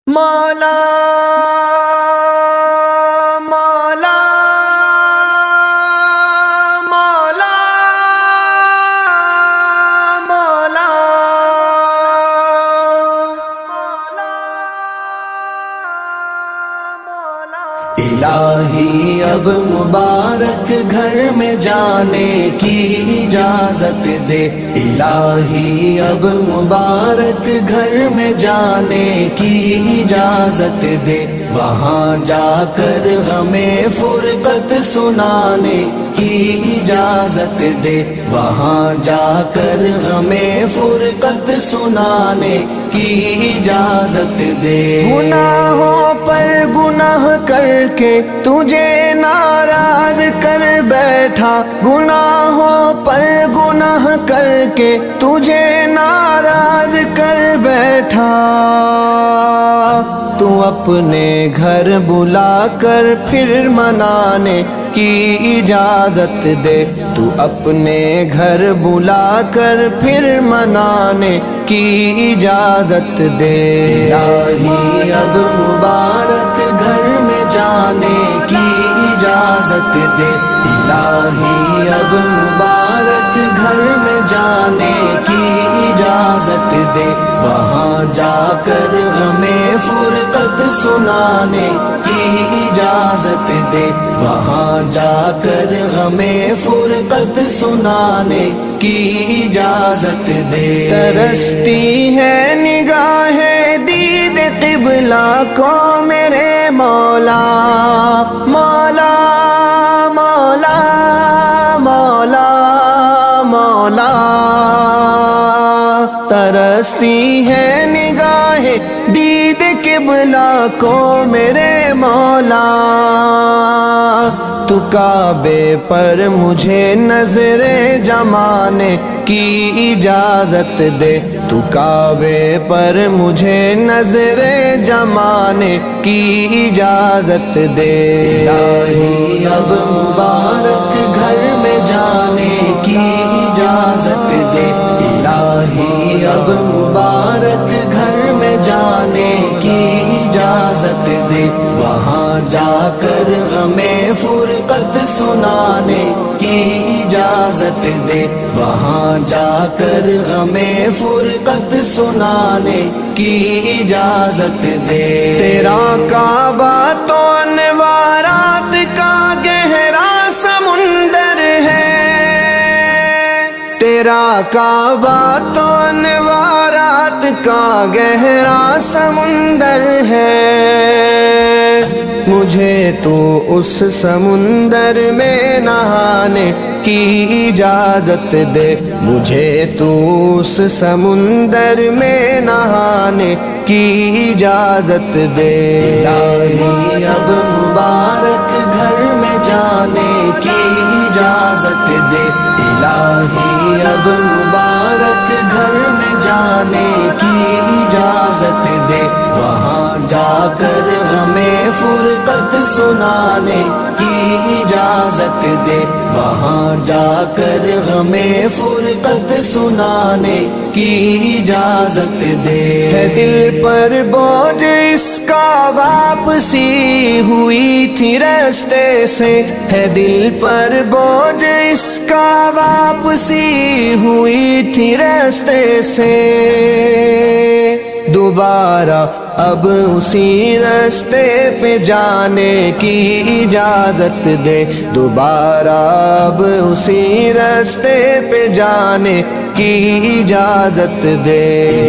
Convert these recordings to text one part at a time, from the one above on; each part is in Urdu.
مولا مولا مولا مولا الہی اب مبارک گھر میں جانے کی اجازت دے، الہی اب مبارک گھر میں جانے کی اجازت دے، وہاں جا کر ہمیں فرقت سنانے کی اجازت دے، وہاں جا کر ہمیں فرقت سنانے کی اجازت دے۔ گناہوں پر گناہ کر کے تجھے ناراض کر بیٹھا، گناہوں پر گناہ کر کے تجھے ناراض کر بیٹھا، تو اپنے گھر بلا کر پھر منانے کی اجازت دے، تو اپنے گھر بلا کر پھر منانے کی اجازت دے۔ الہی اب مبارک گھر میں جانے کی اجازت دے، الہی اب مبارک گھر میں جانے کی اجازت دے، وہاں جا کر ہمیں فرقت سنانے کی اجازت دے، وہاں جا کر ہمیں فرقت سنانے کی اجازت دے۔ ترستی ہے نگاہ دید قبلہ کو میرے مولا، مولا مولا مولا مولا، ترستی ہے نگاہ دید قبلہ کو میرے مولا، تو کعبے پر مجھے نظر جمانے کی اجازت دے، تو کعبے پر مجھے نظر جمانے کی اجازت دے۔ الہی اب مبارک گھر میں جانے کی اجازت دے، الہی اب مبارک گھر میں جانے کی اجازت دے، وہاں جا کر ہمیں فرقت سنانے کی اجازت دے، وہاں جا کر ہمیں فرقت سنانے کی اجازت دے۔ تیرا کعبہ تو انوارات کا گہرا سمندر ہے، تیرا کعبہ تو انوارات کا گہرا سمندر ہے، مجھے تو اس سمندر میں نہانے کی اجازت دے، مجھے تو اس سمندر میں نہانے کی اجازت دے۔ الہی اب مبارک گھر میں جانے کی اجازت دے، الہی اب مبارک گھر میں جانے کی اجازت دے، وہاں جا کر ہمیں فرقت سنانے کی اجازت دے، وہاں جا کر ہمیں فرقت سنانے کی اجازت دے۔ ہے دل پر بوجھ اس کا واپسی ہوئی تھی راستے سے، ہے دل پر بوجھ اس کا واپسی ہوئی تھی راستے سے، دوبارہ اب اسی راستے پہ جانے کی اجازت دے، دوبارہ اب اسی راستے پہ جانے کی اجازت دے۔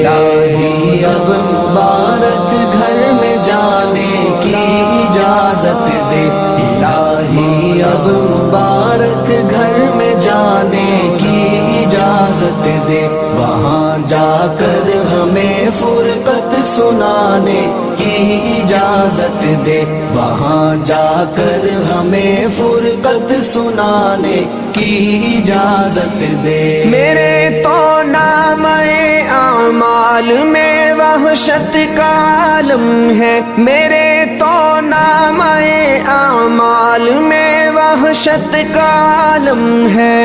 الہی اب مبارک گھر میں جانے کی اجازت دے، الہی اب مبارک گھر میں جانے کی اجازت دے، وہاں جا کر ہمیں فرقت سنانے کی اجازت دے، وہاں جا کر ہمیں فرقت سنانے کی اجازت دے۔ میرے تو نام اعمال میں وحشت کا عالم ہے، میرے تو جامعِ اعمال میں وحشت کا عالم ہے،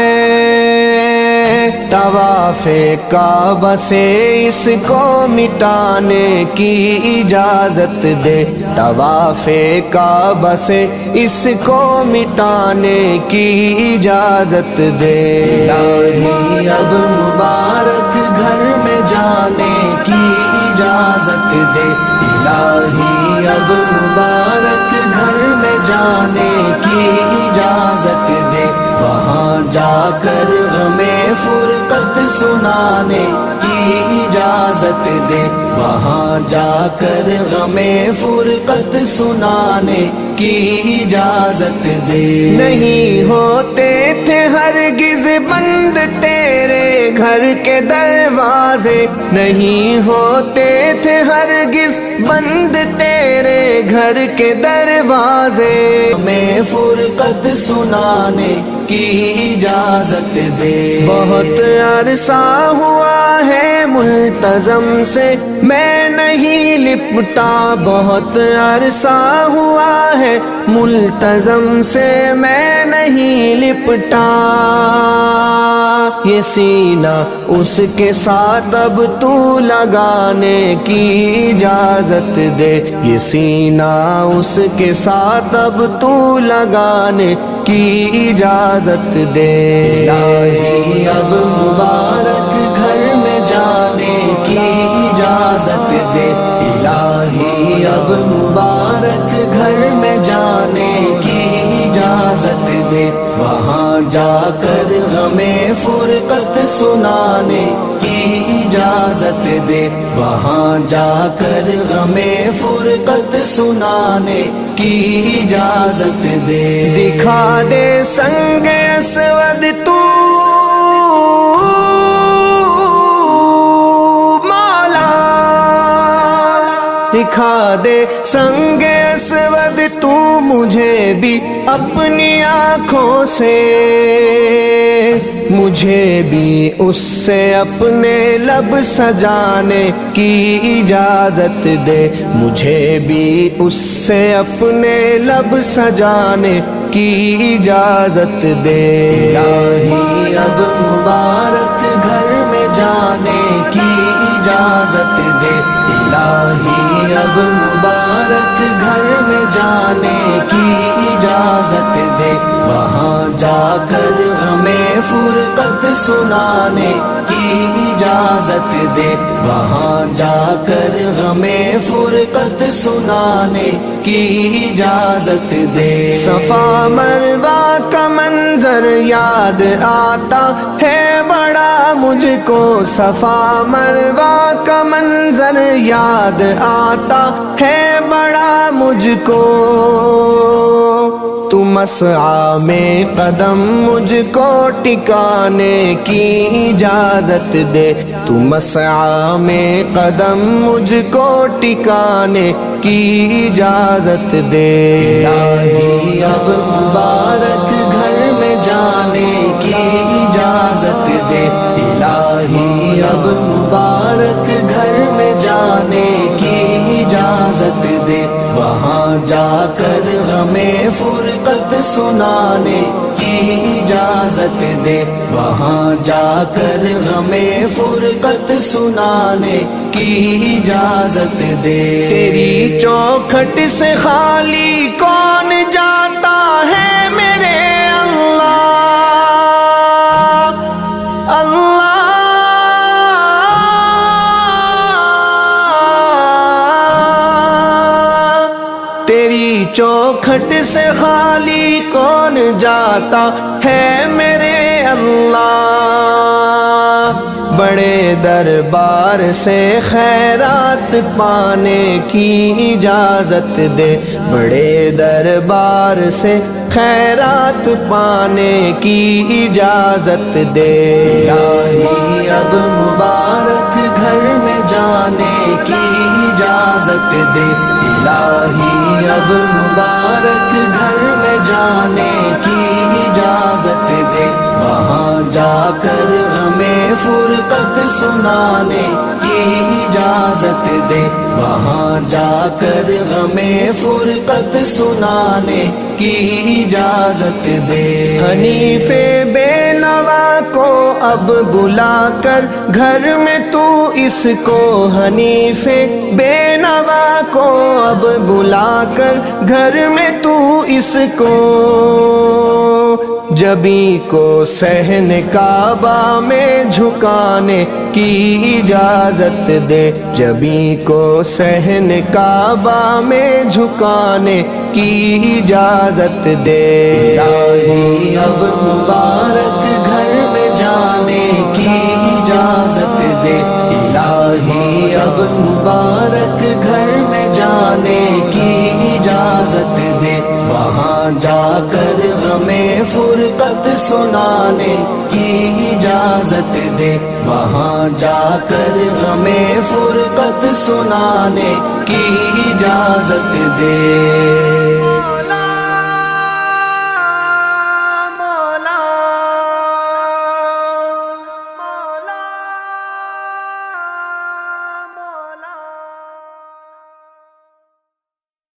طواف کعبہ سے اس کو مٹانے کی اجازت دے، طواف کعبہ سے اس کو مٹانے کی اجازت دے۔ الہی اب مبارک گھر میں جانے کی اجازت دے، الہی اب مبارک گھر میں جانے کی اجازت دے، وہاں جا کر ہمیں فرقت سنانے کی اجازت دے، وہاں جا کر ہمیں فرقت سنانے کی اجازت دے۔ نہیں ہوتے تھے ہرگز بند تیرے گھر کے دروازے، نہیں ہوتے تھے ہرگز بند تیرے گھر کے دروازے، ہمیں فرقت سنانے کی اجازت دے۔ بہت عرصہ ہوا ہے ملتزم سے میں نہیں لپٹا، بہت عرصہ ہوا ہے ملتزم سے میں نہیں لپٹا، یہ سینہ اس کے ساتھ اب تو لگانے کی اجازت دے، یہ سینہ اس کے ساتھ اب تو لگانے کی اجازت دے۔ الہی اب مبارک گھر میں جانے کی اجازت دے، الہی اب مبارک گھر میں جانے کی اجازت دے، وہاں جا کر ہمیں فرقت سنانے کی اجازت دے، وہاں جا کر ہمیں فرقت سنانے کی اجازت دے۔ دکھا دے سنگ اسود تو مولا، دکھا دے سنگ اسود تو مجھے بھی اپنی آنکھوں سے، مجھے بھی اس سے اپنے لب سجانے کی اجازت دے، مجھے بھی اس سے اپنے لب سجانے کی اجازت دے۔ الہی اب مبارک گھر میں جانے کی اجازت دے، الہی اب مبارک گھر میں جانے کی اجازت دے، وہاں جا کر ہمیں فرقت سنانے کی اجازت دے، وہاں جا کر ہمیں فرقت سنانے کی اجازت دے۔ صفا مروہ کا منظر یاد آتا ہے بڑا مجھ کو، صفا مروہ کا منظر یاد آتا ہے بڑا مجھ کو، تو مسعی میں قدم مجھ کو ٹکانے کی اجازت دے، تو مسعی میں قدم مجھ کو ٹکانے کی اجازت دے۔ الہی اب مبارک گھر میں جانے کی اجازت دے، الہی اب مبارک گھر میں جانے کی اجازت دے، وہاں جا کر ہمیں فرقت سنانے کی اجازت دے، وہاں جا کر ہمیں فرقت سنانے کی اجازت دے۔ تیری چوکھٹ سے خالی کون جاتا ہے میرے اللہ، اللہ تیری چوکھٹ سے خالی کون جاتا ہے میرے اللہ، بڑے دربار سے خیرات پانے کی اجازت دے، بڑے دربار سے خیرات پانے کی اجازت دے۔ الہی اب مبارک گھر میں جانے کی اجازت دے، الہی اب مبارک گھر میں جانے کی اجازت دے، وہاں جا کر ہمیں فرقت سنانے کی اجازت دے، وہاں جا کر ہمیں فرقت سنانے کی اجازت دے۔ حنیف بے نوا کو اب بلا کر گھر میں تو اس کو، حنیف بے نوا کو اب بلا کر گھر میں تو اس کو، جبیں کو صحن کعبہ میں جھکانے کی اجازت دے، جبیں کو صحن کعبہ میں جھکانے کی اجازت دے۔ الہی اب مبارک گھر میں جانے کی اجازت دے، الہی اب مبارک گھر میں جانے کی اجازت دے، وہاں جا کر ہمیں فرقت سنانے کی اجازت دے، وہاں جا کر ہمیں فرقت سنانے کی اجازت دے۔